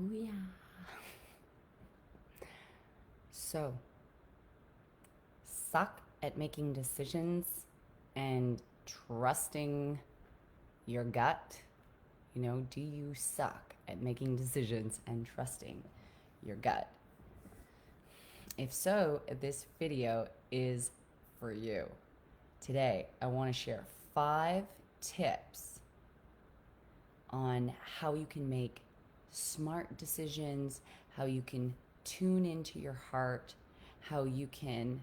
Oh, yeah. So, suck at making decisions and trusting your gut. Do you suck at making decisions and trusting your gut? If so, this video is for you. Today, I want to share 5 tips on how you can make smart decisions, how you can tune into your heart, how you can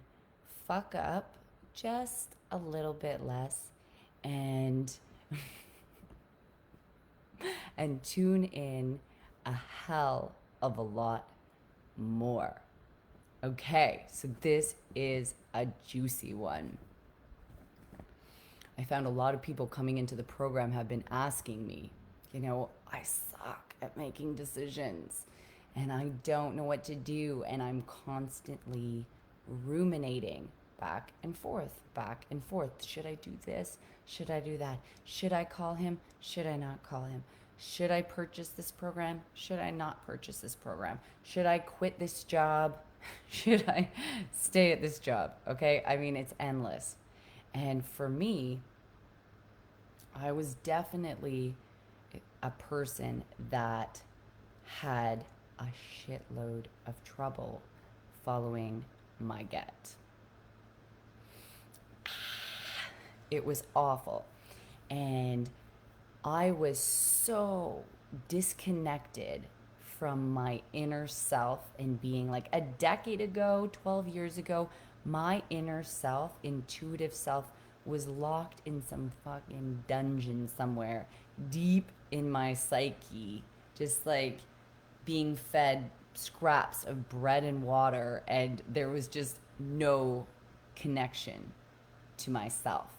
fuck up just a little bit less and and tune in a hell of a lot more. Okay, so this is a juicy one. I found a lot of people coming into the program have been asking me, I suck at making decisions and I don't know what to do. And I'm constantly ruminating back and forth, back and forth. Should I do this? Should I do that? Should I call him? Should I not call him? Should I purchase this program? Should I not purchase this program? Should I quit this job? Should I stay at this job? Okay, I mean, it's endless. And for me, I was definitely a person that had a shitload of trouble following my gut. It was awful. And I was so disconnected from my inner self and being like a decade ago, 12 years ago, my inner self, intuitive self, was locked in some fucking dungeon somewhere deep in my psyche, just like being fed scraps of bread and water, and there was just no connection to myself.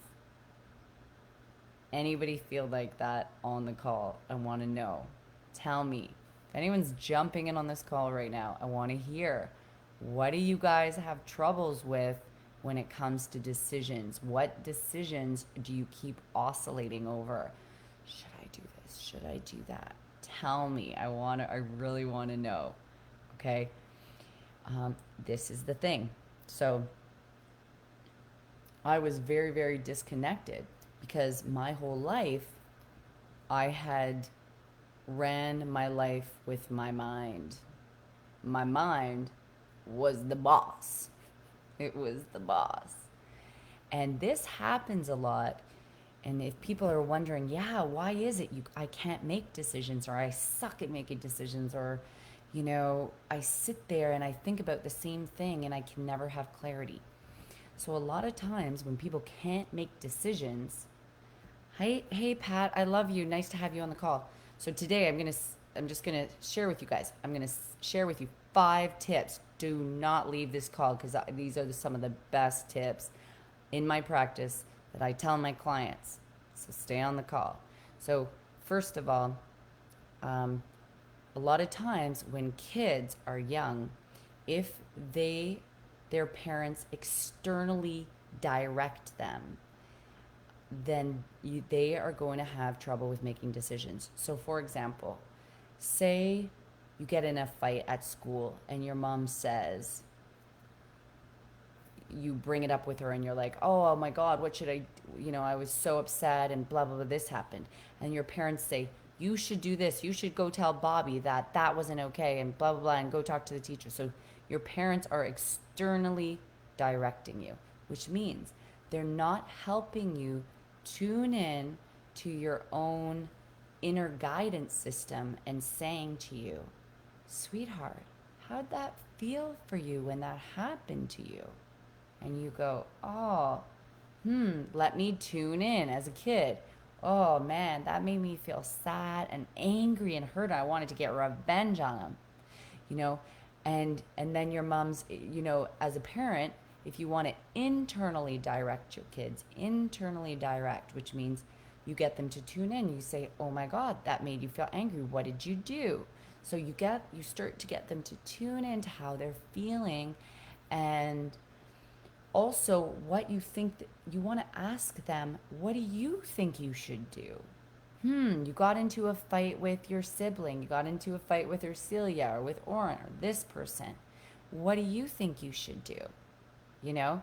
Anybody feel like that on the call? I want to know. Tell me. If anyone's jumping in on this call right now, I want to hear. What do you guys have troubles with when it comes to decisions? What decisions do you keep oscillating over? Should I do this? Should I do that? Tell me. I really want to know. Okay? This is the thing. So I was very, very disconnected because my whole life I had ran my life with my mind. My mind was the boss. It was the boss. And this happens a lot. And if people are wondering, yeah, why is it I can't make decisions, or I suck at making decisions, or I sit there and I think about the same thing and I can never have clarity. So a lot of times when people can't make decisions, hey Pat, I love you. Nice to have you on the call. So today I'm just gonna share with you guys. I'm gonna share with you 5 tips. Do not leave this call because these are some of the best tips in my practice that I tell my clients. So stay on the call. So first of all, a lot of times when kids are young, if their parents externally direct them, then they are going to have trouble with making decisions. So, for example, say you get in a fight at school and your mom says, you bring it up with her and you're like, oh my God, what should I, I was so upset and blah, blah, blah, this happened. And your parents say, you should do this. You should go tell Bobby that that wasn't okay and blah, blah, blah, and go talk to the teacher. So your parents are externally directing you, which means they're not helping you tune in to your own inner guidance system and saying to you, sweetheart, how'd that feel for you when that happened to you? And you go, oh, let me tune in as a kid. Oh man, that made me feel sad and angry and hurt. I wanted to get revenge on him, you know, and then your mom's, as a parent, if you want to internally direct your kids, internally direct, which means you get them to tune in. You say, oh my God, that made you feel angry. What did you do? So you start to get them to tune into how they're feeling, and also what you think that you want to ask them, what do you think you should do? You got into a fight with your sibling, you got into a fight with Celia or with Oren or this person. What do you think you should do? You know,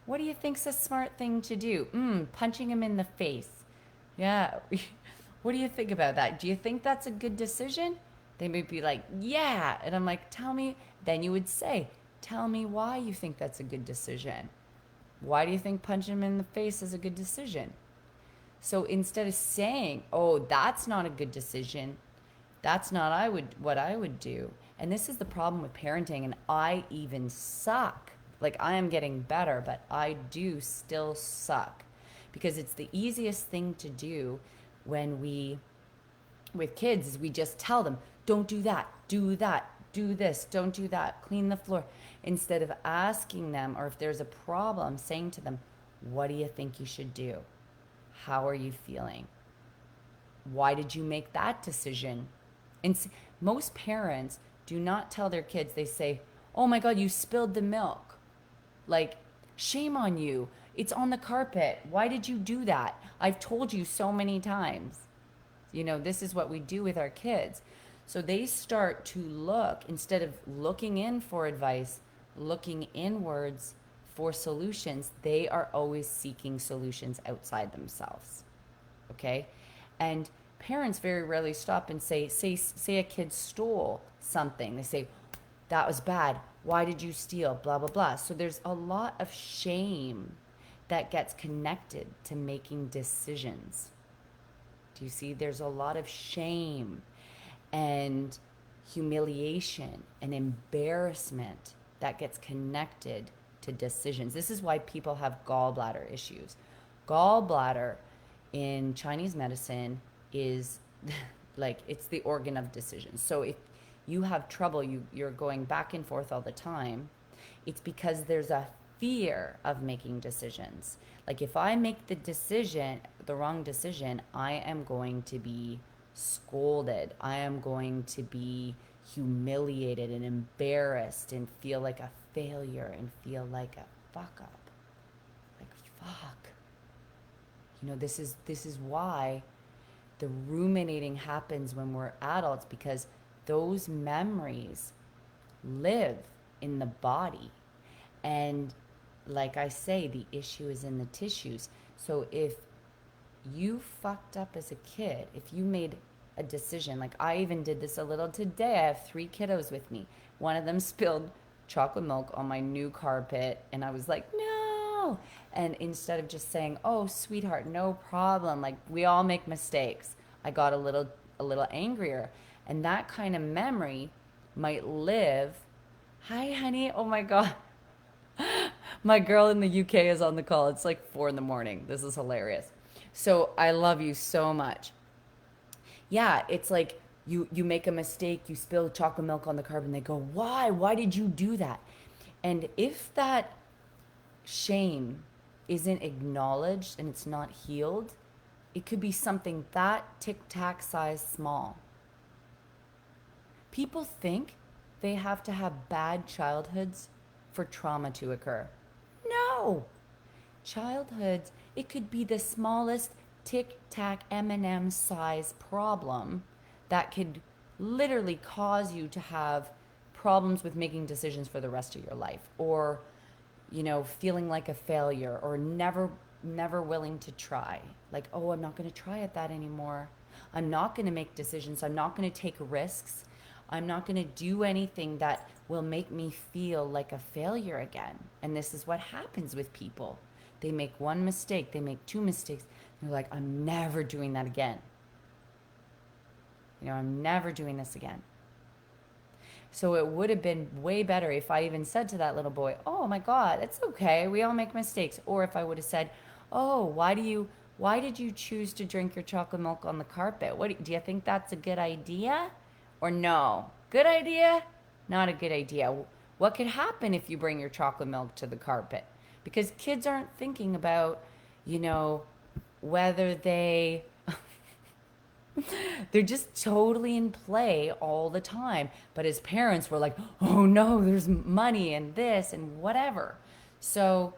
what do you think's a smart thing to do? Punching him in the face. Yeah. What do you think about that? Do you think that's a good decision? They may be like, yeah. And I'm like, tell me. Then you would say, tell me why you think that's a good decision. Why do you think punching him in the face is a good decision? So instead of saying, oh, that's not a good decision, that's not what I would do. And this is the problem with parenting, and I even suck. Like, I am getting better, but I do still suck. Because it's the easiest thing to do when we, with kids, is we just tell them, don't do that, do this, don't do that, clean the floor. Instead of asking them, or if there's a problem, saying to them, what do you think you should do? How are you feeling? Why did you make that decision? And most parents do not tell their kids, they say, oh my God, you spilled the milk. Like, shame on you. It's on the carpet. Why did you do that? I've told you so many times. You know, this is what we do with our kids. So they start to look, instead of looking in for advice, looking inwards for solutions, they are always seeking solutions outside themselves. Okay? And parents very rarely stop and say a kid stole something. They say, that was bad. Why did you steal? Blah, blah, blah. So there's a lot of shame that gets connected to making decisions. Do you see? There's a lot of shame and humiliation and embarrassment that gets connected to decisions. This is why people have gallbladder issues. Gallbladder in Chinese medicine is like, it's the organ of decision. So if you have trouble, you're going back and forth all the time, it's because there's a fear of making decisions. Like, if I make the wrong decision, I am going to be scolded. I am going to be humiliated and embarrassed and feel like a failure and feel like a fuck up. Like, fuck. You know, this is why the ruminating happens when we're adults, because those memories live in the body. And like I say, the issue is in the tissues. So if you fucked up as a kid, if you made a decision, like I even did this a little today. I have 3 kiddos with me. One of them spilled chocolate milk on my new carpet, and I was like, no. And instead of just saying, oh, sweetheart, no problem, like we all make mistakes, I got a little angrier. And that kind of memory might live. Hi, honey. Oh my God. My girl in the UK is on the call. It's like 4 a.m. This is hilarious. So I love you so much. Yeah, it's like you make a mistake, you spill chocolate milk on the carpet, and they go, why? Why did you do that? And if that shame isn't acknowledged and it's not healed, it could be something that tic-tac size small. People think they have to have bad childhoods for trauma to occur. No. Childhoods, it could be the smallest tic-tac M&M size problem that could literally cause you to have problems with making decisions for the rest of your life, or, you know, feeling like a failure, or never willing to try. Like, oh, I'm not going to try at that anymore. I'm not going to make decisions. I'm not going to take risks. I'm not going to do anything that will make me feel like a failure again. And this is what happens with people. They make one mistake, they make 2 mistakes. They're like, I'm never doing that again. You know, I'm never doing this again. So it would have been way better if I even said to that little boy, oh my God, it's okay. We all make mistakes. Or if I would have said, oh, why did you choose to drink your chocolate milk on the carpet? Do you think that's a good idea? Or no? Good idea? Not a good idea. What could happen if you bring your chocolate milk to the carpet? Because kids aren't thinking about, you know, whether they're just totally in play all the time. But as parents, we're like, oh no, there's money and this and whatever. So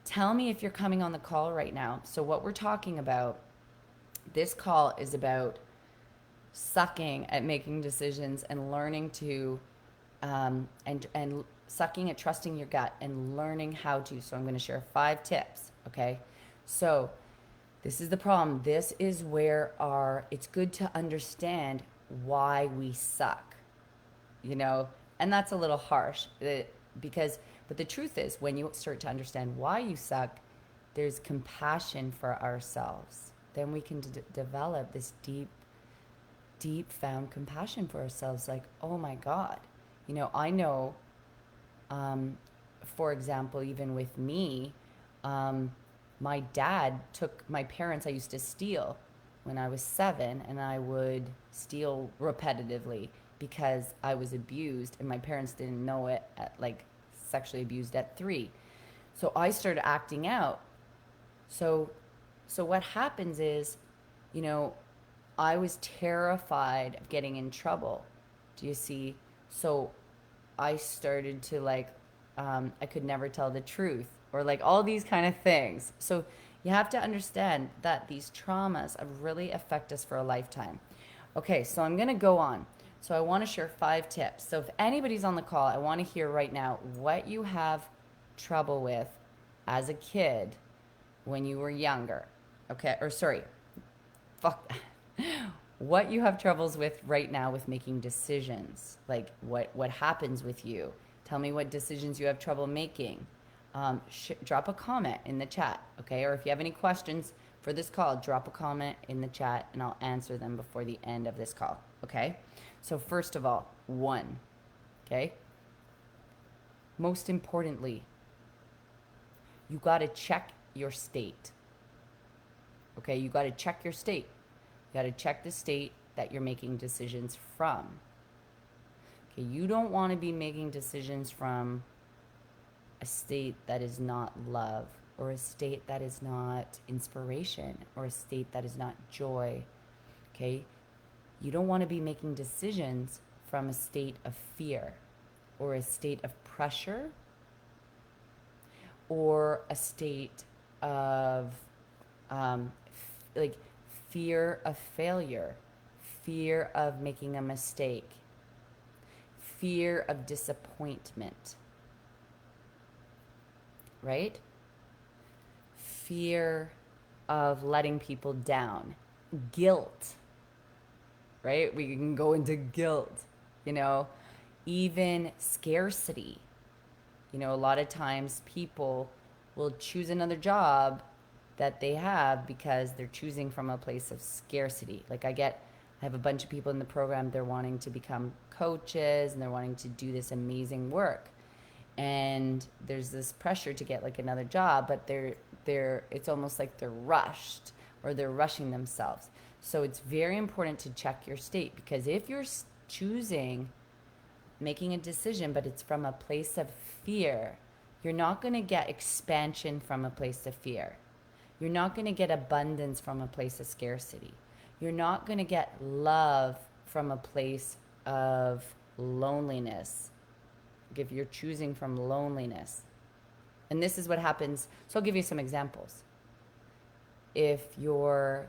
tell me if you're coming on the call right now. So what we're talking about This call is about sucking at making decisions and learning to and sucking at trusting your gut and learning how to. So I'm going to share 5 tips. Okay, so this is the problem. This is where it's good to understand why we suck, you know, and that's a little harsh because, but the truth is, when you start to understand why you suck, there's compassion for ourselves. Then we can develop this deep found compassion for ourselves. Like, oh my God, you know, I know, for example, even with me, my dad took my parents. I used to steal when I was 7, and I would steal repetitively because I was abused, and my parents didn't know it at like sexually abused at 3. So I started acting out. So, so what happens is, you know, I was terrified of getting in trouble. Do you see? So I started to like, I could never tell the truth, or like all these kind of things. So you have to understand that these traumas really affect us for a lifetime. Okay, so I'm going to go on. So I want to share 5 tips. So if anybody's on the call, I want to hear right now what you have trouble with as a kid when you were younger. Okay, or sorry, fuck. What you have troubles with right now with making decisions. Like what happens with you. Tell me what decisions you have trouble making. Drop a comment in the chat, okay? Or if you have any questions for this call, drop a comment in the chat and I'll answer them before the end of this call, okay? So first of all, 1, okay? Most importantly, you got to check your state. Okay, you got to check your state. You got to check the state that you're making decisions from. Okay, you don't want to be making decisions from a state that is not love, or a state that is not inspiration, or a state that is not joy. Okay, you don't want to be making decisions from a state of fear, or a state of pressure, or a state of like fear of failure, fear of making a mistake, fear of disappointment, right? Fear of letting people down, guilt, right? We can go into guilt, you know, even scarcity. You know, a lot of times people will choose another job that they have because they're choosing from a place of scarcity. Like I have a bunch of people in the program, they're wanting to become coaches and they're wanting to do this amazing work. And there's this pressure to get like another job, but it's almost like they're rushed or they're rushing themselves. So it's very important to check your state, because if you're choosing, making a decision, but it's from a place of fear, you're not going to get expansion from a place of fear. You're not going to get abundance from a place of scarcity. You're not going to get love from a place of loneliness, if you're choosing from loneliness. And this is what happens. So I'll give you some examples. If you're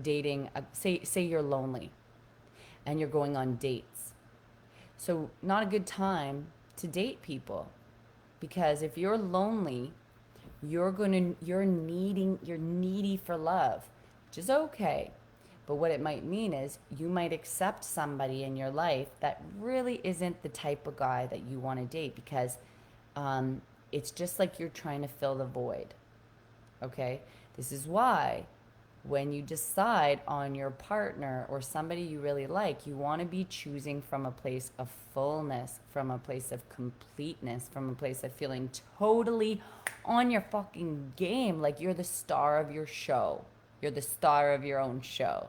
dating, say you're lonely and you're going on dates. So not a good time to date people, because if you're lonely, you're needy for love, which is okay. But what it might mean is you might accept somebody in your life that really isn't the type of guy that you want to date, because it's just like you're trying to fill the void. Okay? This is why when you decide on your partner or somebody you really like, you want to be choosing from a place of fullness, from a place of completeness, from a place of feeling totally on your fucking game, like you're the star of your show. You're the star of your own show.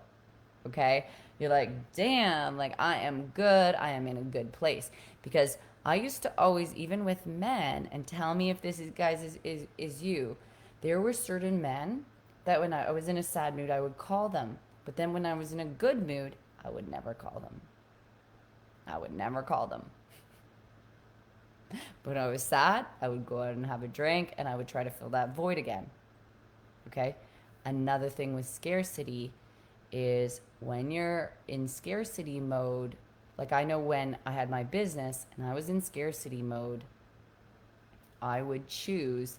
Okay? You're like, damn, like I am good. I am in a good place. Because I used to always, even with men, and tell me if this is, guys, is you, there were certain men that when I was in a sad mood, I would call them. But then when I was in a good mood, I would never call them. I would never call them. But when I was sad, I would go out and have a drink and I would try to fill that void again. Okay? another thing with scarcity is when you're in scarcity mode, like I know when I had my business and I was in scarcity mode, I would choose,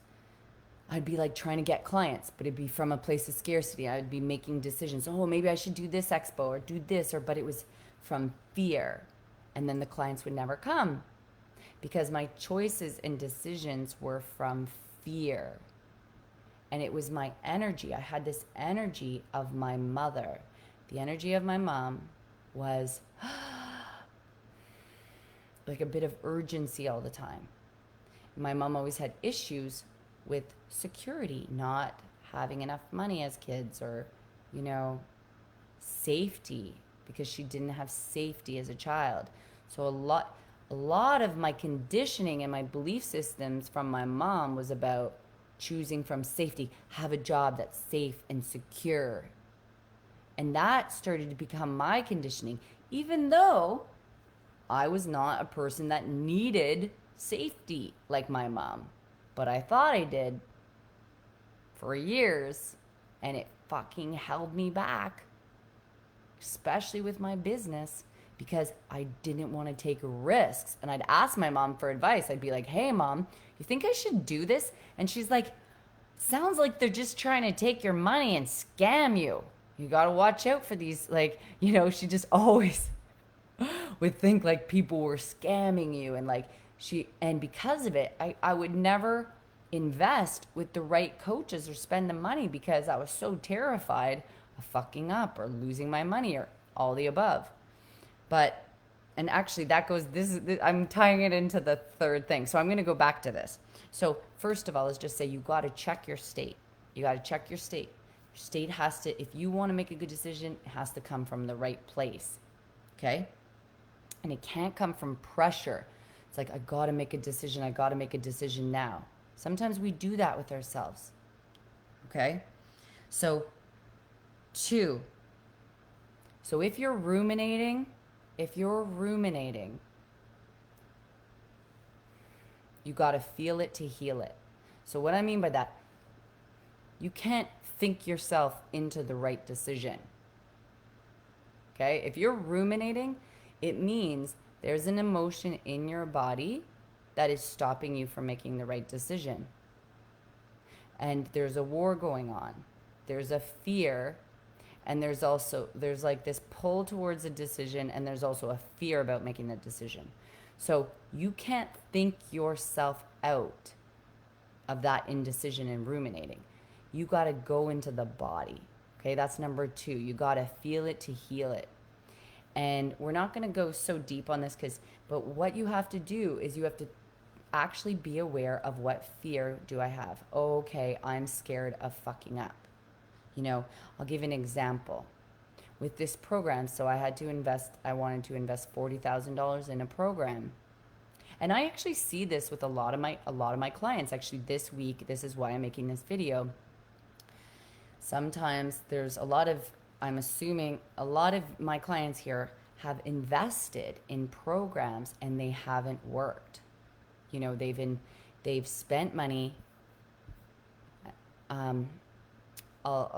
I'd be like trying to get clients, but it'd be from a place of scarcity. I'd be making decisions. Oh, maybe I should do this expo or do this, or but it was from fear. And then the clients would never come because my choices and decisions were from fear. And it was my energy. I had this energy of my mother. The energy of my mom was like a bit of urgency all the time. My mom always had issues with security, not having enough money as kids, or, you know, safety, because she didn't have safety as a child. So a lot of my conditioning and my belief systems from my mom was about choosing from safety, have a job that's safe and secure. And that started to become my conditioning, even though I was not a person that needed safety like my mom. But I thought I did for years, and it fucking held me back, especially with my business, because I didn't want to take risks. And I'd ask my mom for advice. I'd be like, hey, mom, you think I should do this? And she's like, sounds like they're just trying to take your money and scam you. You got to watch out for these. Like, you know, she just always would think like people were scamming you. And like and because of it, I would never invest with the right coaches or spend the money because I was so terrified of fucking up or losing my money or all the above. But, and actually that goes, I'm tying it into the third thing. So I'm going to go back to this. So first of all, let's just say you got to check your state. You got to check your state. Your state has to, if you want to make a good decision, it has to come from the right place. Okay? And it can't come from pressure. It's like, I got to make a decision. I got to make a decision now. Sometimes we do that with ourselves. Okay? So, 2. So if you're ruminating, you got to feel it to heal it. So what I mean by that, you can't think yourself into the right decision. Okay? If you're ruminating, it means there's an emotion in your body that is stopping you from making the right decision. And there's a war going on. There's a fear, and there's like this pull towards a decision, and there's also a fear about making that decision. So you can't think yourself out of that indecision and ruminating. You got to go into the body. Okay, that's number 2. You got to feel it to heal it. And we're not going to go so deep on this but what you have to do is you have to actually be aware of what fear do I have. Oh, okay, I'm scared of fucking up. You know, I'll give an example. With this program, so I wanted to invest $40,000 in a program. And I actually see this with a lot of my clients. Actually, this week, this is why I'm making this video. Sometimes there's I'm assuming a lot of my clients here have invested in programs and they haven't worked. You know, they've spent money. I'll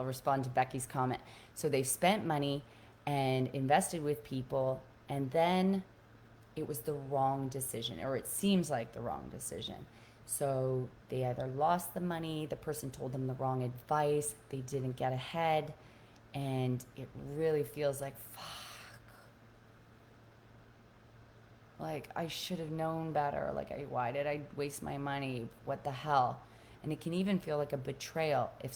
respond to Becky's comment. So they've spent money and invested with people, and then it was the wrong decision, or it seems like the wrong decision. So they either lost the money, the person told them the wrong advice, they didn't get ahead, and it really feels like, fuck. Like, I should have known better. Like, why did I waste my money? What the hell? And it can even feel like a betrayal if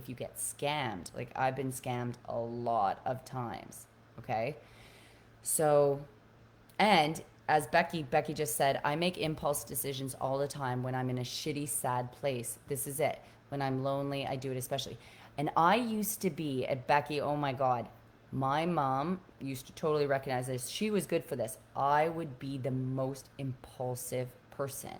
you get scammed. Like, I've been scammed a lot of times, okay? So, and as Becky just said, I make impulse decisions all the time when I'm in a shitty, sad place. This is it. When I'm lonely, I do it especially. And I used to be, at Becky, oh my God, my mom used to totally recognize this. She was good for this. I would be the most impulsive person.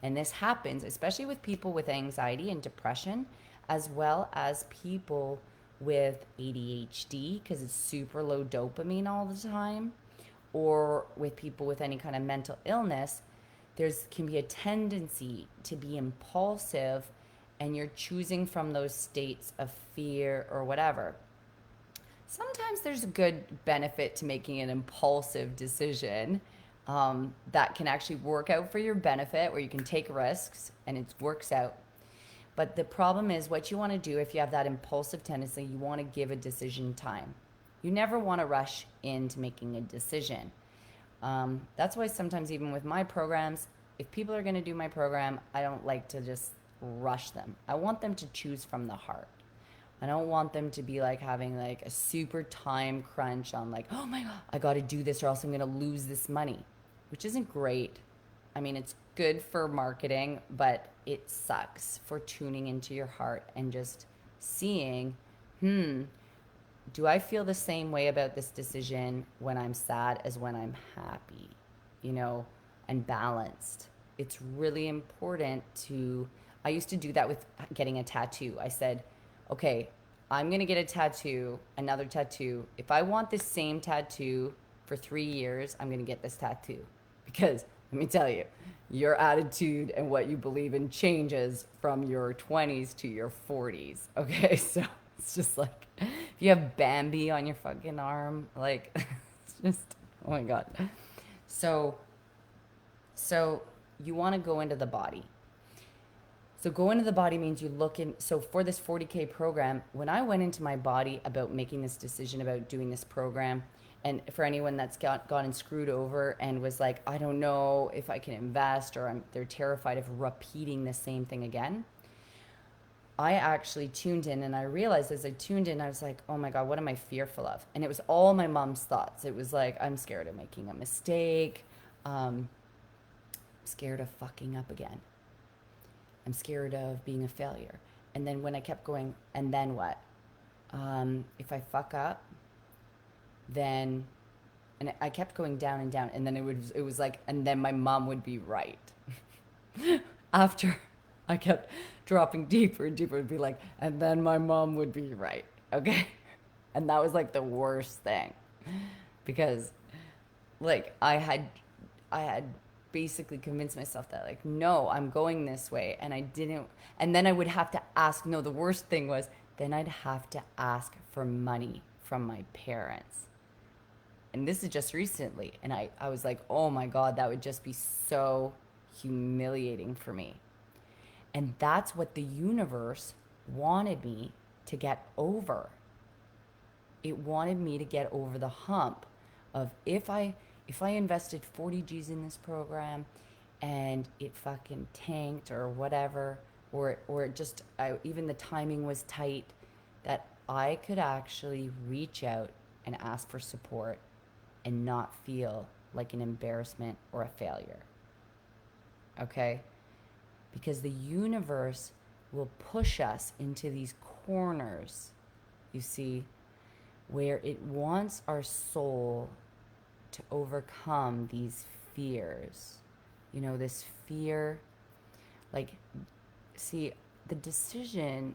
And this happens, especially with people with anxiety and depression, as well as people with ADHD, because it's super low dopamine all the time, or with people with any kind of mental illness. Can be a tendency to be impulsive and you're choosing from those states of fear or whatever, sometimes there's a good benefit to making an impulsive decision that can actually work out for your benefit, where you can take risks and it works out. But the problem is, what you want to do if you have that impulsive tendency, you want to give a decision time. You never want to rush into making a decision. That's why sometimes, even with my programs, if people are going to do my program, I don't like to just rush them. I want them to choose from the heart. I don't want them to be like having like a super time crunch on like, oh my God, I got to do this or else I'm going to lose this money, which isn't great. I mean, it's good for marketing, but it sucks for tuning into your heart and just seeing, do I feel the same way about this decision when I'm sad as when I'm happy, you know, and balanced? It's really important to, I used to do that with getting a tattoo. I said, okay, I'm going to get a tattoo, another tattoo. If I want this same tattoo for 3 years, I'm going to get this tattoo. Because let me tell you, your attitude and what you believe in changes from your 20s to your 40s. Okay, so it's just like, if you have Bambi on your fucking arm, like, it's just, oh my God. So you want to go into the body. So go into the body means you look in. So for this 40K program, when I went into my body about making this decision about doing this program, and for anyone that's gotten screwed over and was like, I don't know if I can invest, or they're terrified of repeating the same thing again, I actually tuned in, and I realized as I tuned in, I was like, oh my God, what am I fearful of? And it was all my mom's thoughts. It was like, I'm scared of making a mistake. Scared of fucking up again. I'm scared of being a failure. And then when I kept going, and then what? If I fuck up, then, and I kept going down and down, and then it was like, and then my mom would be right. After I kept dropping deeper and deeper, it'd be like, and then my mom would be right. Okay. And that was like the worst thing, because like I had basically convinced myself that like, no, I'm going this way, and I didn't. And then I would have to ask, no, the worst thing was, then I'd have to ask for money from my parents. And this is just recently, and I was like, oh my God, that would just be so humiliating for me. And that's what the universe wanted me to get over. It wanted me to get over the hump of, if I invested 40 G's in this program and it fucking tanked or whatever, or it just, even the timing was tight, that I could actually reach out and ask for support and not feel like an embarrassment or a failure. Okay? Because the universe will push us into these corners, you see, where it wants our soul to overcome these fears. You know, this fear, like, see, the decision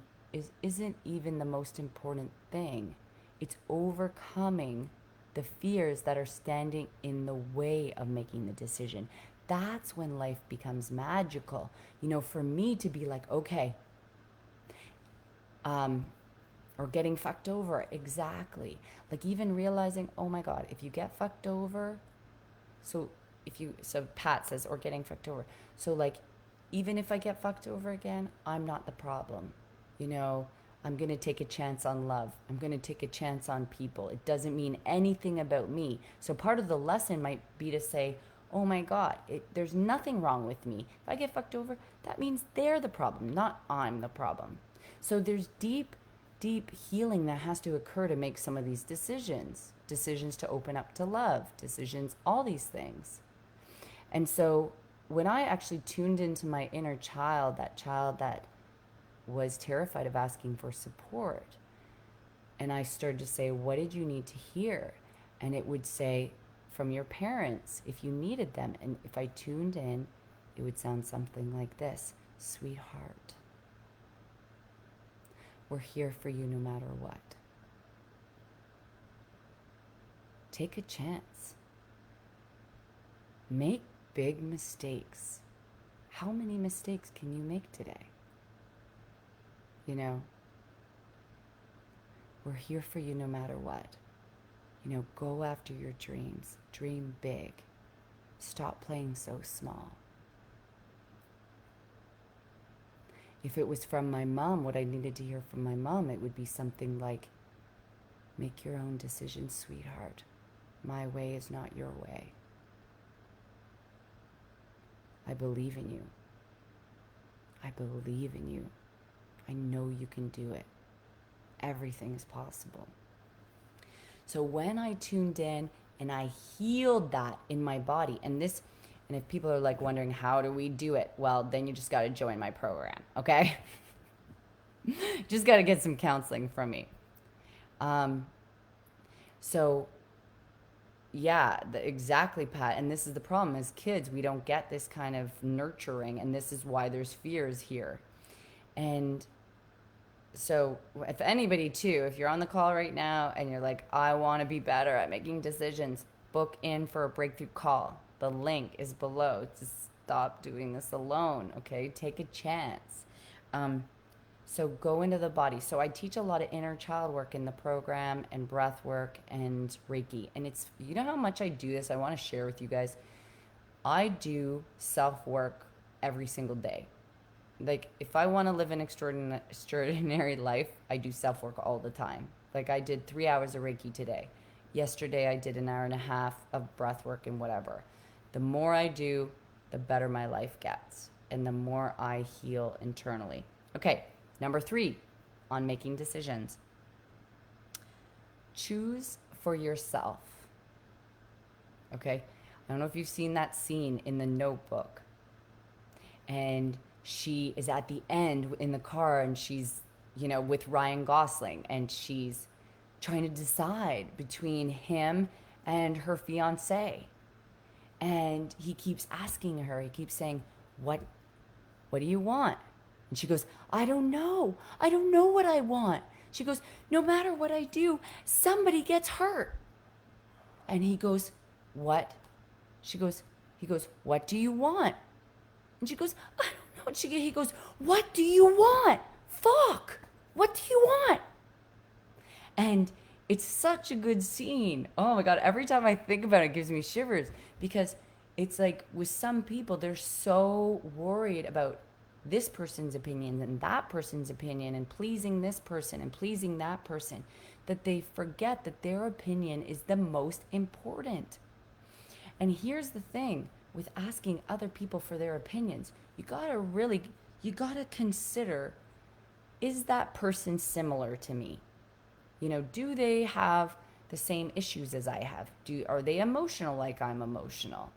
isn't even the most important thing. It's overcoming the fears that are standing in the way of making the decision. That's when life becomes magical. You know, for me to be like, okay, or getting fucked over, exactly. Like, even realizing, oh my God, if you get fucked over, so Pat says, or getting fucked over. So like, even if I get fucked over again, I'm not the problem. You know, I'm going to take a chance on love. I'm going to take a chance on people. It doesn't mean anything about me. So part of the lesson might be to say, oh my God, there's nothing wrong with me. If I get fucked over, that means they're the problem, not I'm the problem. So there's deep healing that has to occur to make some of these decisions to open up to love, decisions, all these things. And so when I actually tuned into my inner child that was terrified of asking for support, and I started to say, what did you need to hear? And it would say, from your parents, if you needed them. And if I tuned in, it would sound something like this: sweetheart, we're here for you no matter what. Take a chance. Make big mistakes. How many mistakes can you make today? You know, we're here for you no matter what. You know, go after your dreams. Dream big. Stop playing so small. If it was from my mom, what I needed to hear from my mom, it would be something like, make your own decisions, sweetheart. My way is not your way. I believe in you. I believe in you. I know you can do it. Everything is possible. So when I tuned in and I healed that in my body, and if people are like wondering, how do we do it? Well, then you just got to join my program, okay? Just got to get some counseling from me. So yeah, exactly, Pat. And this is the problem. As kids, we don't get this kind of nurturing, and this is why there's fears here. And so if anybody too, if you're on the call right now and you're like, I want to be better at making decisions, book in for a breakthrough call. The link is below. To stop doing this alone, okay? Take a chance. So go into the body. So I teach a lot of inner child work in the program, and breath work and Reiki. And it's, you know how much I do this? I want to share with you guys. I do self work every single day. Like, if I want to live an extraordinary life, I do self work all the time. Like, I did 3 hours of Reiki today. Yesterday, I did an hour and a half of breath work and whatever. The more I do, the better my life gets, and the more I heal internally. Okay, number 3 on making decisions. Choose for yourself. Okay, I don't know if you've seen that scene in The Notebook. And she is at the end in the car, and she's, with Ryan Gosling, and she's trying to decide between him and her fiance. And he keeps asking her, he keeps saying, what do you want? And she goes, I don't know. I don't know what I want. She goes, no matter what I do, somebody gets hurt. And he goes, what? He goes, what do you want? And she goes, I don't know. He goes, what do you want? Fuck. What do you want? And it's such a good scene. Oh my God. Every time I think about it, it gives me shivers, because it's like with some people, they're so worried about this person's opinion and that person's opinion and pleasing this person and pleasing that person, that they forget that their opinion is the most important. And here's the thing with asking other people for their opinions, you gotta consider, is that person similar to me? Do they have the same issues as I have? Are they emotional like I'm emotional?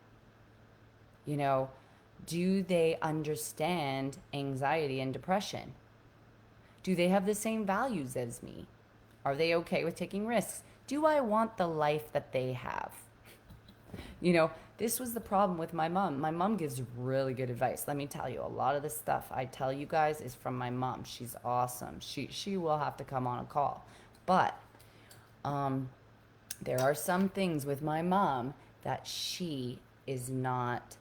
Do they understand anxiety and depression? Do they have the same values as me? Are they okay with taking risks? Do I want the life that they have? This was the problem with my mom. My mom gives really good advice. Let me tell you, a lot of the stuff I tell you guys is from my mom. She's awesome. She will have to come on a call. But there are some things with my mom that she is not,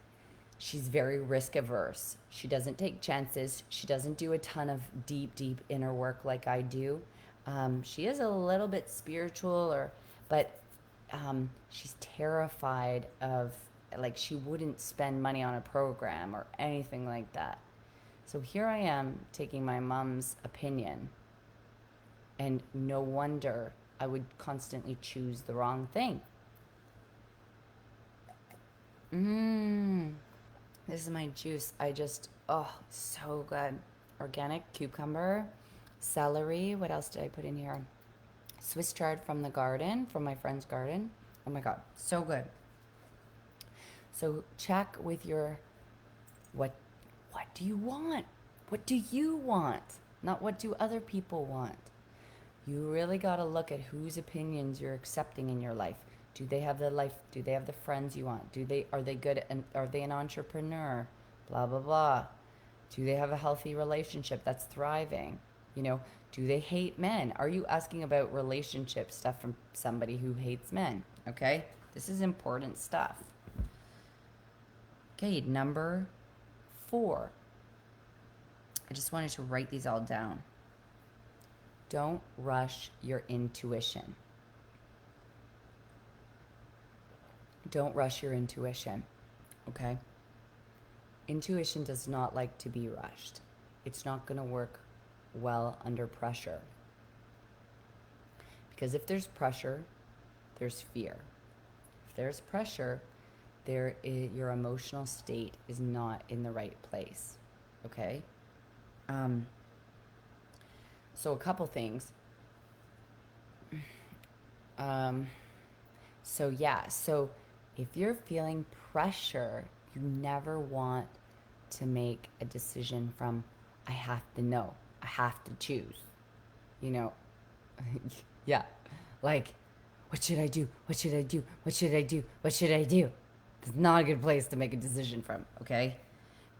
she's very risk averse. She doesn't take chances. She doesn't do a ton of deep inner work like I do. She is a little bit spiritual, but she's terrified of, like, she wouldn't spend money on a program or anything like that. So here I am taking my mom's opinion, and no wonder I would constantly choose the wrong thing. This is my juice. So good. Organic cucumber, celery. What else did I put in here? Swiss chard from the garden, from my friend's garden. Oh my God, so good. So check with your, what do you want? What do you want? Not what do other people want. You really got to look at whose opinions you're accepting in your life. Do they have the life? Do they have the friends you want? Are they good? And are they an entrepreneur? Blah, blah, blah. Do they have a healthy relationship that's thriving? Do they hate men? Are you asking about relationship stuff from somebody who hates men? Okay? This is important stuff. Okay, number 4. I just wanted to write these all down. don't rush your intuition. Don't rush your intuition, okay? Intuition does not like to be rushed. It's not going to work well under pressure. Because if there's pressure, there's fear. If there's pressure, your emotional state is not in the right place, okay? So a couple things. So if you're feeling pressure, you never want to make a decision from, I have to know, I have to choose. You know, yeah, like, what should I do? What should I do? What should I do? What should I do? It's not a good place to make a decision from, okay?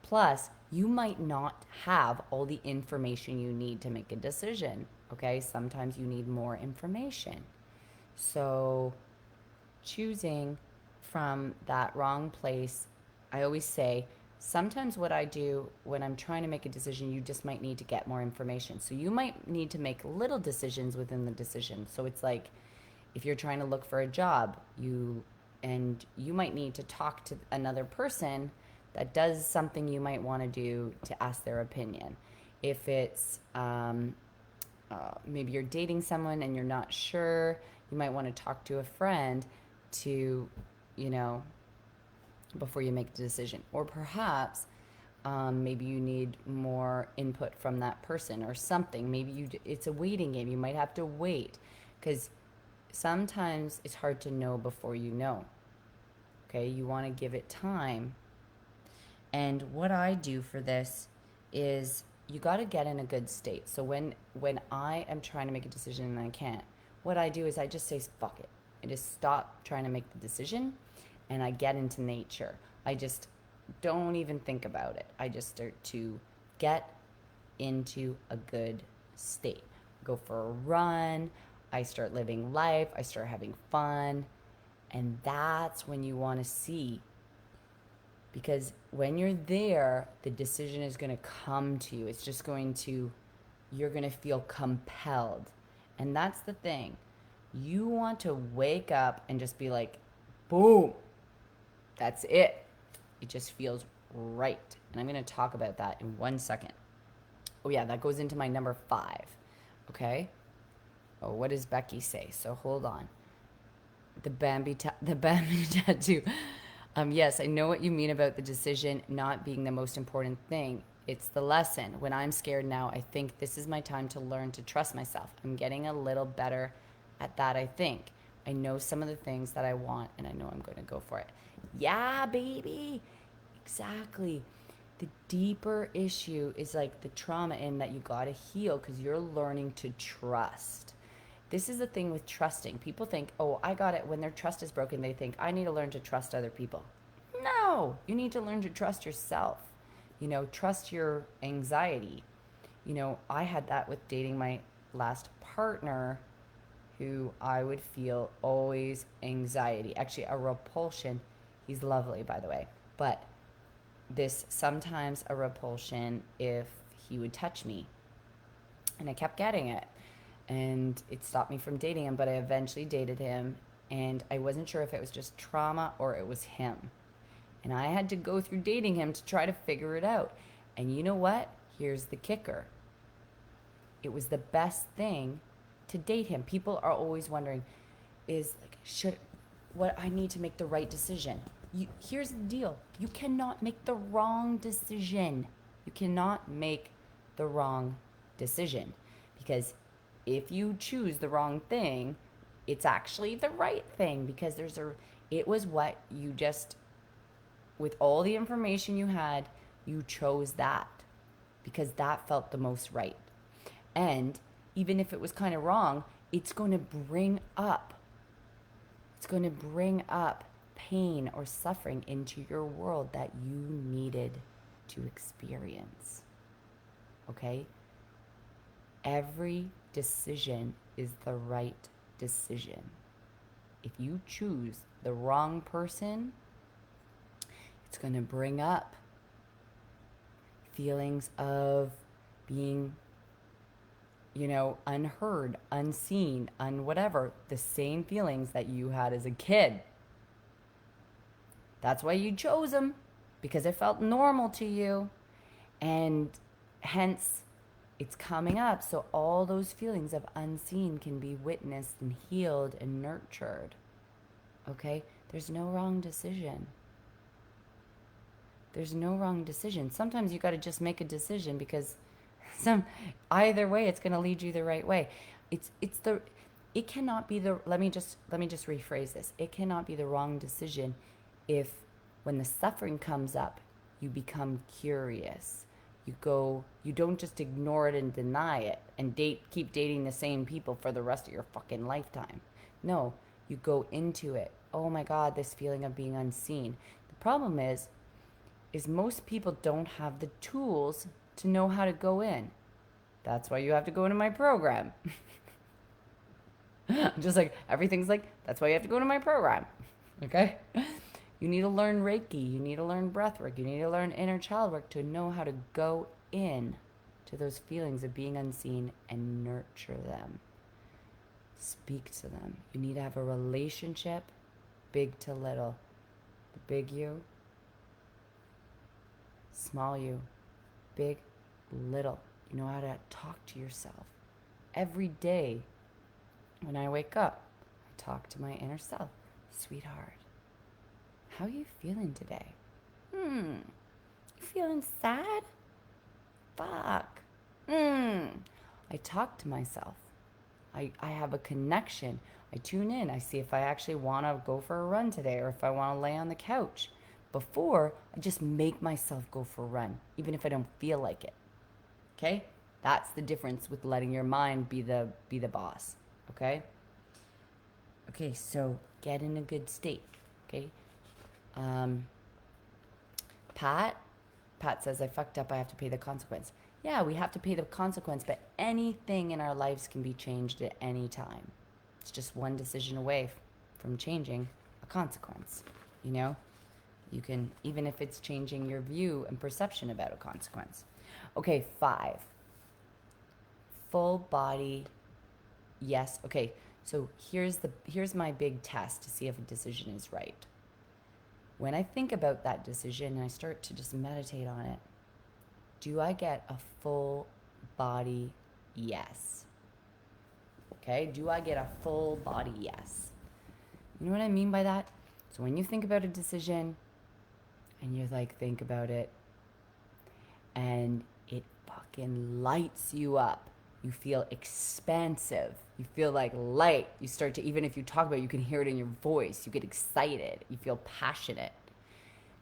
Plus, you might not have all the information you need to make a decision, okay? Sometimes you need more information. So, choosing from that wrong place, I always say, sometimes what I do when I'm trying to make a decision, you just might need to get more information. So you might need to make little decisions within the decision. So it's like if you're trying to look for a job, you might need to talk to another person that does something you might want to do to ask their opinion. If it's maybe you're dating someone and you're not sure, you might want to talk to a friend to, before you make the decision. Or perhaps maybe you need more input from that person or something. Maybe it's a waiting game. You might have to wait because sometimes it's hard to know before you know. Okay, you want to give it time. And what I do for this is you got to get in a good state. So when I am trying to make a decision and I can't, what I do is I just say, fuck it. I just stop trying to make the decision and I get into nature. I just don't even think about it. I just start to get into a good state. Go for a run. I start living life. I start having fun. And that's when you want to see. Because when you're there, the decision is going to come to you. It's just you're going to feel compelled. And that's the thing. You want to wake up and just be like, boom, that's it. It just feels right. And I'm going to talk about that in 1 second. Oh yeah, that goes into my number 5. Okay? Oh, what does Becky say? So hold on. The Bambi tattoo. Yes, I know what you mean about the decision not being the most important thing. It's the lesson. When I'm scared now, I think this is my time to learn to trust myself. I'm getting a little better at that, I think. I know some of the things that I want, and I know I'm going to go for it. Yeah, baby. Exactly. The deeper issue is like the trauma in that you got to heal because you're learning to trust. This is the thing with trusting. People think, oh, I got it. When their trust is broken, they think, I need to learn to trust other people. No, you need to learn to trust yourself. Trust your anxiety. I had that with dating my last partner who I would feel always anxiety. Actually, a repulsion. He's lovely, by the way. But this sometimes a repulsion if he would touch me. And I kept getting it. And it stopped me from dating him, but I eventually dated him. And I wasn't sure if it was just trauma or it was him. And I had to go through dating him to try to figure it out. And you know what? Here's the kicker. It was the best thing to date him. People are always wondering, I need to make the right decision. Here's the deal. You cannot make the wrong decision. You cannot make the wrong decision. Because if you choose the wrong thing, it's actually the right thing because it was what you just, with all the information you had, you chose that because that felt the most right. And even if it was kind of wrong, it's going to bring up pain or suffering into your world that you needed to experience. Okay? Every decision is the right decision. If you choose the wrong person, it's going to bring up feelings of being unheard, unseen, whatever, the same feelings that you had as a kid. That's why you chose them, because it felt normal to you. And hence, it's coming up. So all those feelings of unseen can be witnessed and healed and nurtured. Okay? There's no wrong decision. There's no wrong decision. Sometimes you got to just make a decision because either way it's going to lead you the right way. It cannot be the let me just rephrase this. It cannot be the wrong decision if when the suffering comes up, you become curious. You don't just ignore it and deny it and keep dating the same people for the rest of your fucking lifetime. No, you go into it. Oh my God, this feeling of being unseen. The problem is most people don't have the tools to know how to go in. That's why you have to go into my program. Just like everything's like, that's why you have to go to my program. Okay? You need to learn Reiki. You need to learn breath work. You need to learn inner child work to know how to go in to those feelings of being unseen and nurture them. Speak to them. You need to have a relationship, big to little. The big you, small you, big, little. You know how to talk to yourself. Every day when I wake up, I talk to my inner self. Sweetheart, how are you feeling today? You feeling sad? Fuck. I talk to myself. I have a connection. I tune in. I see if I actually want to go for a run today or if I want to lay on the couch. Before, I just make myself go for a run, even if I don't feel like it. Okay? That's the difference with letting your mind be the boss. Okay? Okay, so get in a good state. Okay? Pat says, I fucked up, I have to pay the consequence. Yeah, we have to pay the consequence, but anything in our lives can be changed at any time. It's just one decision away from changing a consequence, you know? You can, even if it's changing your view and perception about a consequence. Okay, 5. Full body, yes. Okay, so here's my big test to see if a decision is right. When I think about that decision and I start to just meditate on it, do I get a full body yes? Okay, do I get a full body yes? You know what I mean by that? So when you think about a decision and you like think about it and it fucking lights you up. You feel expansive. You feel like light. You start to, even if you talk about it, you can hear it in your voice. You get excited. You feel passionate.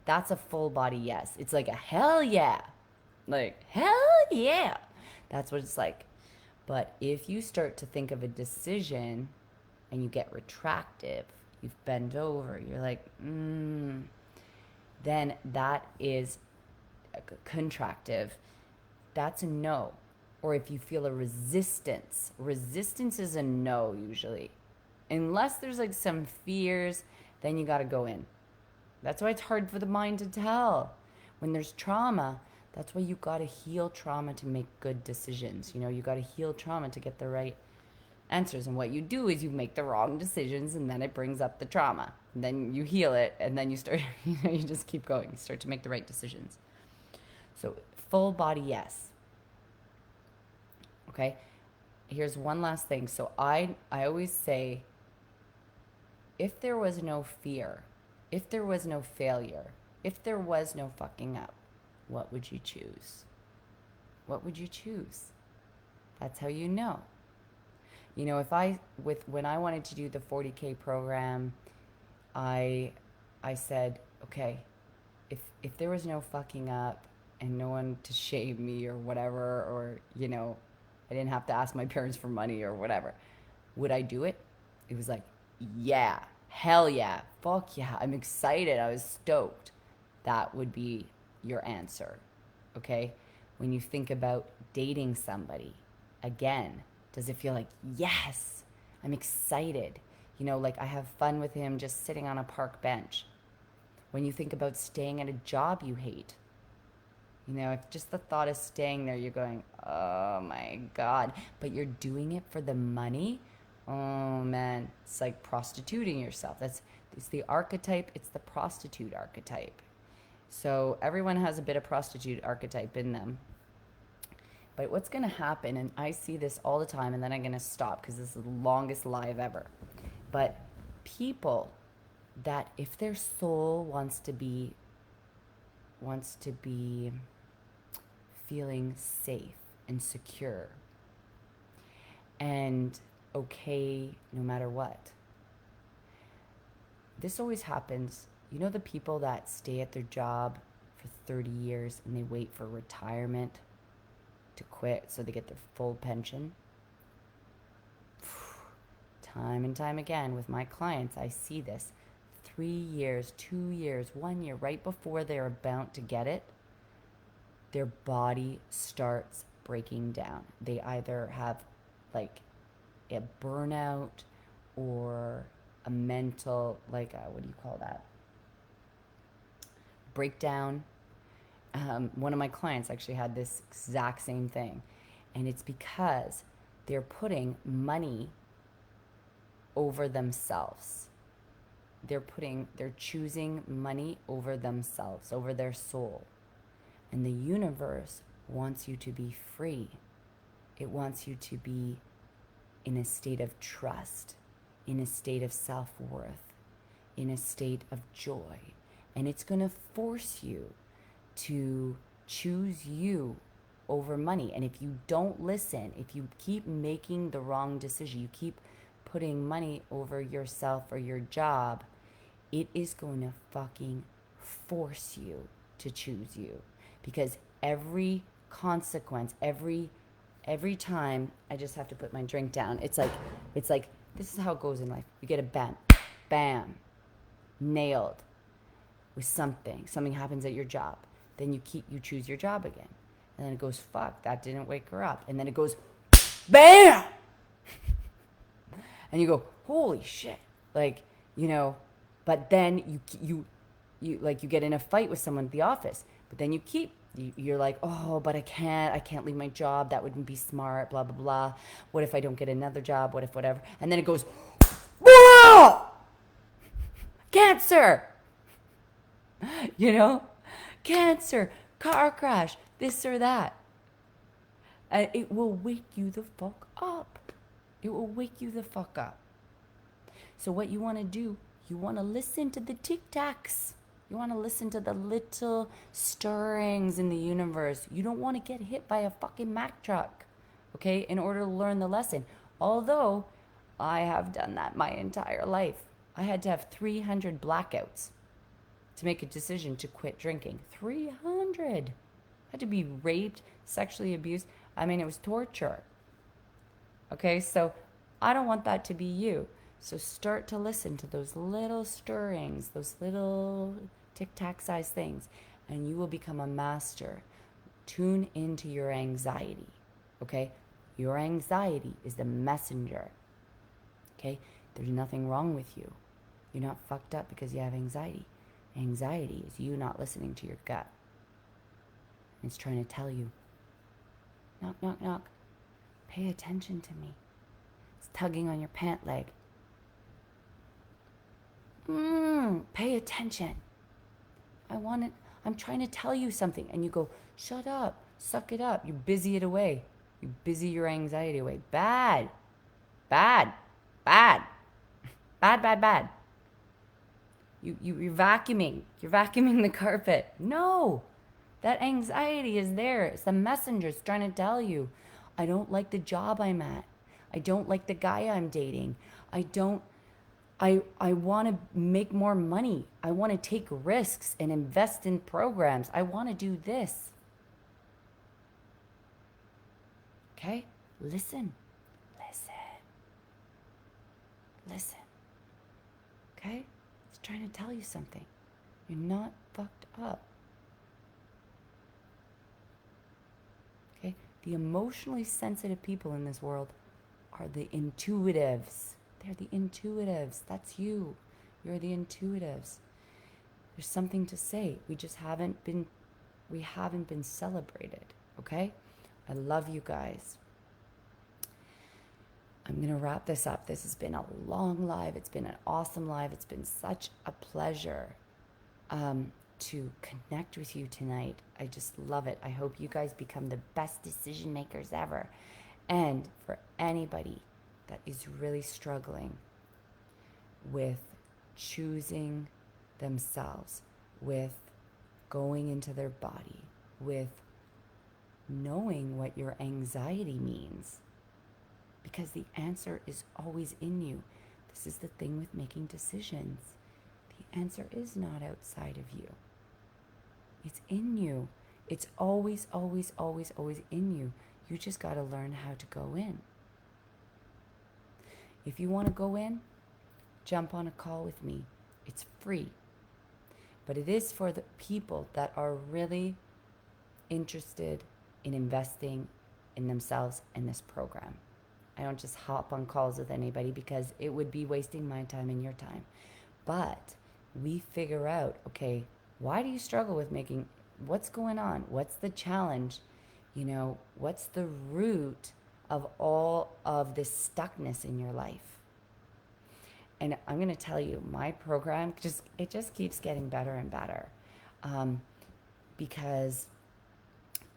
That's a full body yes. It's like a hell yeah. Like, hell yeah. That's what it's like. But if you start to think of a decision and you get retractive, you've bent over, you're like, then that is contractive. That's a no. Or if you feel a resistance is a no usually. Unless there's like some fears, then you got to go in. That's why it's hard for the mind to tell. When there's trauma, that's why you got to heal trauma to make good decisions. You know, you got to heal trauma to get the right answers. And what you do is you make the wrong decisions and then it brings up the trauma. And then you heal it and then you start, you just keep going. You start to make the right decisions. So full body yes. Okay, here's one last thing. So I always say, if there was no fear, if there was no failure, if there was no fucking up, what would you choose? What would you choose? That's how you know. You know, when I wanted to do the 40K program, I said, okay, if there was no fucking up and no one to shame me or whatever, or, you know, I didn't have to ask my parents for money or whatever, would I do it? It was like, yeah, hell yeah, fuck yeah, I'm excited, I was stoked. That would be your answer, okay? When you think about dating somebody, again, does it feel like, yes, I'm excited? You know, like I have fun with him just sitting on a park bench. When you think about staying at a job you hate, You know, if just the thought is staying there, you're going, oh my God. But you're doing it for the money. Oh man, it's like prostituting yourself. It's the archetype, it's the prostitute archetype. So everyone has a bit of prostitute archetype in them. But what's going to happen, and I see this all the time, and then I'm going to stop because this is the longest live ever. But people that if their soul wants to be feeling safe and secure and okay no matter what. This always happens. You know the people that stay at their job for 30 years and they wait for retirement to quit so they get their full pension? Time and time again with my clients, I see this. 3 years, 2 years, 1 year, right before they're about to get it, their body starts breaking down. They either have like a burnout or a mental, like, what do you call that? Breakdown. One of my clients actually had this exact same thing. And it's because they're putting money over themselves. They're choosing money over themselves, over their soul. And the universe wants you to be free. It wants you to be in a state of trust, in a state of self-worth, in a state of joy. And it's going to force you to choose you over money. And if you don't listen, if you keep making the wrong decision, you keep putting money over yourself or your job, it is going to fucking force you to choose you. Because every consequence, every time, I just have to put my drink down. It's like this is how it goes in life. You get a bam, nailed with something. Something happens at your job. Then you choose your job again. And then it goes, fuck, that didn't wake her up. And then it goes, bam! And you go, holy shit. Like, you know, but then you get in a fight with someone at the office. But then you're like, oh, but I can't leave my job. That wouldn't be smart, blah, blah, blah. What if I don't get another job? What if whatever? And then it goes, whoa! Cancer! You know? Cancer, car crash, this or that. And it will wake you the fuck up. It will wake you the fuck up. So what you want to do, you want to listen to the tic-tacs. You want to listen to the little stirrings in the universe. You don't want to get hit by a fucking Mack truck, okay, in order to learn the lesson. Although I have done that my entire life. I had to have 300 blackouts to make a decision to quit drinking. 300. I had to be raped, sexually abused. I mean, it was torture. Okay, so I don't want that to be you. So start to listen to those little stirrings, those little tic-tac sized things, and you will become a master. Tune into your anxiety, okay? Your anxiety is the messenger, okay? There's nothing wrong with you. You're not fucked up because you have anxiety. Anxiety is you not listening to your gut. It's trying to tell you, knock, knock, knock. Pay attention to me. It's tugging on your pant leg. Pay attention. I'm trying to tell you something. And you go, shut up, suck it up. You busy it away. You busy your anxiety away. Bad. Bad. Bad. Bad, bad, bad. You're vacuuming. You're vacuuming the carpet. No. That anxiety is there. It's the messenger. It's trying to tell you, I don't like the job I'm at. I don't like the guy I'm dating. I want to make more money. I want to take risks and invest in programs. I want to do this. Okay? Listen. Okay? It's trying to tell you something. You're not fucked up. Okay? The emotionally sensitive people in this world are the intuitives. They're the intuitives. That's you. You're the intuitives. There's something to say. We just haven't been we haven't been celebrated, okay? I love you guys. I'm going to wrap this up. This has been a long live. It's been an awesome live. It's been such a pleasure to connect with you tonight. I just love it. I hope you guys become the best decision makers ever. And for anybody that is really struggling with choosing themselves, with going into their body, with knowing what your anxiety means, because the answer is always in you. This is the thing with making decisions. The answer is not outside of you. It's in you. It's always, always, always, always in you. You just got to learn how to go in. If you want to go in, jump on a call with me. It's free. But it is for the people that are really interested in investing in themselves in this program. I don't just hop on calls with anybody because it would be wasting my time and your time. But we figure out, okay, why do you struggle with making, what's going on? What's the challenge? You know, what's the root of all of this stuckness in your life? And I'm going to tell you, my program it just keeps getting better and better, because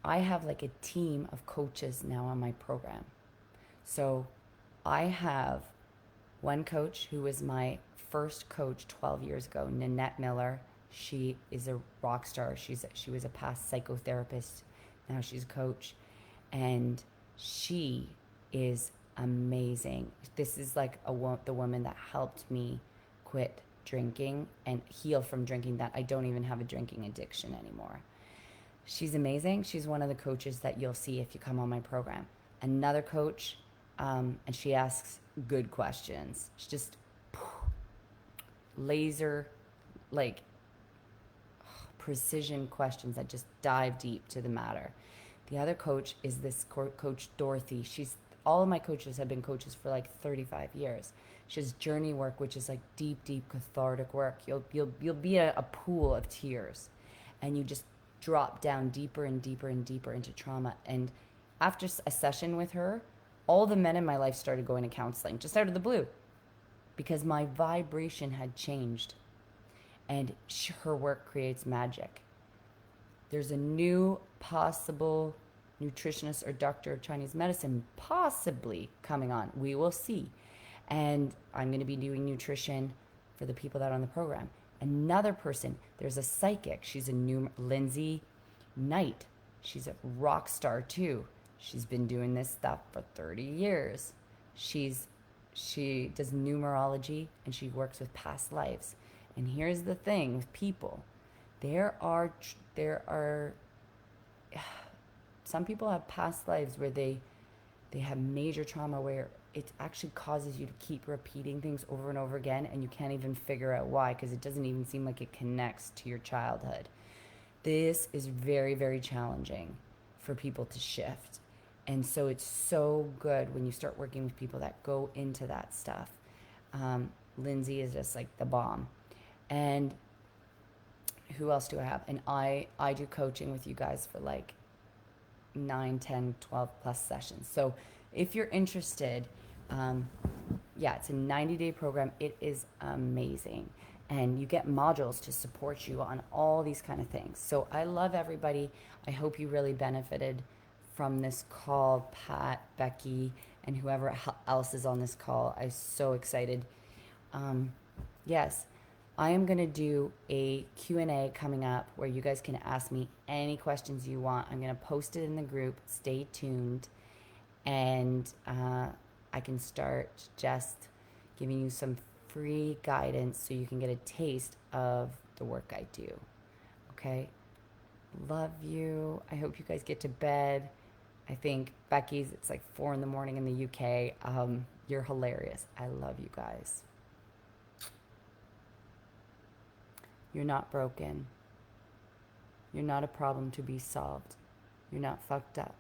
I have like a team of coaches now on my program. So I have one coach who was my first coach 12 years ago, Nanette Miller. She is a rock star. She was a past psychotherapist. Now she's a coach, and she is amazing. This is like the woman that helped me quit drinking and heal from drinking, that I don't even have a drinking addiction anymore. She's amazing. She's one of the coaches that you'll see if you come on my program. Another coach, and she asks good questions. She just laser, like precision questions that just dive deep to the matter. The other coach is this coach Dorothy. All of my coaches have been coaches for like 35 years. She has journey work, which is like deep, deep cathartic work. You'll be a pool of tears, and you just drop down deeper and deeper and deeper into trauma. And after a session with her, all the men in my life started going to counseling, just out of the blue, because my vibration had changed. And her work creates magic. There's a new possible nutritionist or doctor of Chinese medicine possibly coming on. We will see. And I'm going to be doing nutrition for the people that are on the program. Another person, there's a psychic. She's a new Lindsay Knight. She's a rock star too. She's been doing this stuff for 30 years. She does numerology, and she works with past lives. And here's the thing with people. There are some people have past lives where they have major trauma where it actually causes you to keep repeating things over and over again, and you can't even figure out why, because it doesn't even seem like it connects to your childhood. This is very, very challenging for people to shift. And so it's so good when you start working with people that go into that stuff. Lindsay is just like the bomb. And who else do I have? And I do coaching with you guys for like 9, 10, 12 plus sessions. So if you're interested, it's a 90-day program. It is amazing. And you get modules to support you on all these kind of things. So I love everybody. I hope you really benefited from this call, Pat, Becky, and whoever else is on this call. I'm so excited. Yes, I am going to do a Q&A coming up where you guys can ask me any questions you want. I'm going to post it in the group. Stay tuned. And I can start just giving you some free guidance so you can get a taste of the work I do. Okay? Love you. I hope you guys get to bed. I think Becky's, it's like 4 a.m. in the UK. You're hilarious. I love you guys. You're not broken. You're not a problem to be solved. You're not fucked up.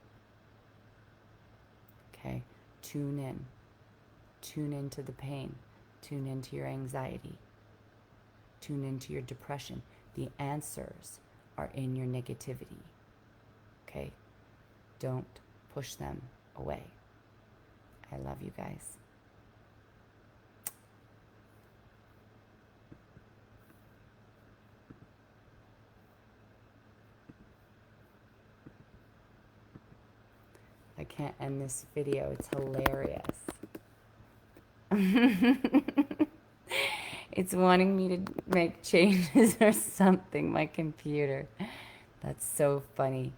Okay? Tune in. Tune into the pain. Tune into your anxiety. Tune into your depression. The answers are in your negativity. Okay? Don't push them away. I love you guys. I can't end this video. It's hilarious. It's wanting me to make changes or something, my computer. That's so funny.